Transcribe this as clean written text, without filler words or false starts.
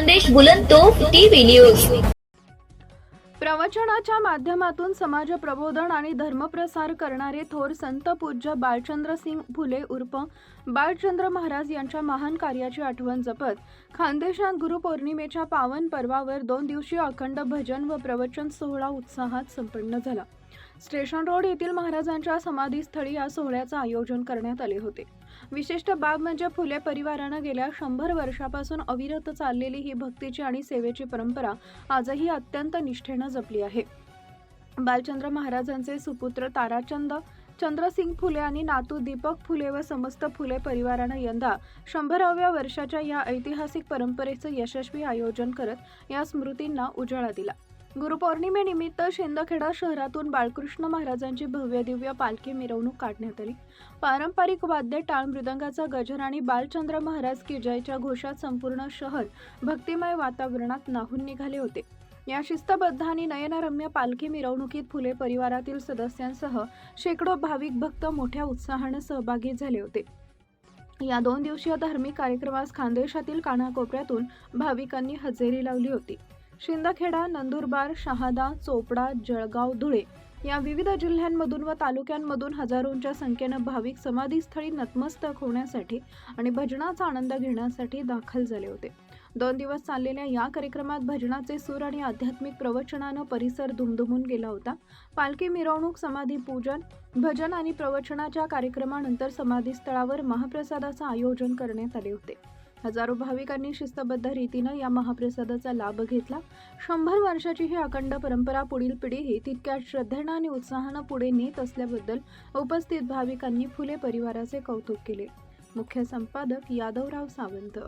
खानदेश बुलंदतोफ TV news. प्रवचनाच्या माध्यमातून समाज प्रबोधन आणि धर्मप्रसार करणारे थोर संत पूज्य बाळचंद्रसिंग फुले उर्फ बाळचंद्र महाराज यांच्या महान कार्याची आठवण जपत खानदेशात गुरुपौर्णिमेच्या पावन पर्वावर 2 दिवसीय अखंड भजन व प्रवचन सोहळा उत्साहात संपन्न झाला। स्टेशन रोड येथील महाराजांच्या समाधीस्थळी या सोहळ्याचे आयोजन करण्यात आले होते। विशिष्ट बाब म्हणजे फुले परिवाराने गेल्या 100 वर्षापासून अविरत चाललेली ही भक्तीची आणि सेवेची परंपरा आजही अत्यंत निष्ठेने जपली आहे। बाळचंद्र महाराजांचे सुपुत्र ताराचंद चंद्रसिंग फुले आणि नातू दीपक फुले व समस्त फुले परिवाराने यंदा 100व्या वर्षाच्या या ऐतिहासिक परंपरेचे यशस्वी आयोजन करत या स्मृतींना उजाळा दिला। गुरुपौर्णिमेनिमित्त शिंदखेडा शहरातून बाळकृष्ण महाराजांची भव्य दिव्य पालखी मिरवणूक काढण्यात आली। पारंपरिक वाद्य टाळ मृदंगाचा गजर आणि बाळचंद्र महाराज की जयच्या घोषात संपूर्ण शहर भक्तिमय वातावरणात न्हाऊन निघाले होते। या शिस्तबद्ध आणि नयनरम्य पालखी मिरवणुकीत फुले परिवारातील सदस्यांसह शेकडो भाविक भक्त मोठ्या उत्साहाने सहभागी झाले होते। या 2 दिवसीय धार्मिक कार्यक्रमास खानदेशातील कानाकोपऱ्यातून भाविकांनी हजेरी लावली होती। शिंदखेडा, नंदुरबार, शहादा, चोपडा, जळगाव, धुळे या विविध जिल्ह्यांमधून व तालुक्यांमधून हजारोंच्या संख्येने भाविक समाधीस्थळी नतमस्तक होण्यासाठी आणि भजनाचा आनंद घेण्यासाठी दाखल झाले होते। 2 दिवस चाललेल्या या कार्यक्रमात भजनाचे सूर आणि आध्यात्मिक प्रवचनाने परिसर दुमदुमून गेला होता। पालखी मिरवणूक, समाधी पूजन, भजन आणि प्रवचनाच्या कार्यक्रमानंतर समाधीस्थळावर महाप्रसादाचे आयोजन करण्यात आले होते। हजारो भाविकांनी शिस्तबद्ध रीतीने या महाप्रसादाचा लाभ घेतला। 100 वर्षाची ही अखंड परंपरा पुढील पिढीही तितक्याच श्रद्धेने आणि उत्साहाने पुढे नेत असल्याबद्दल उपस्थित भाविकांनी फुले परिवाराचे कौतुक केले। मुख्य संपादक यादवराव सावंत।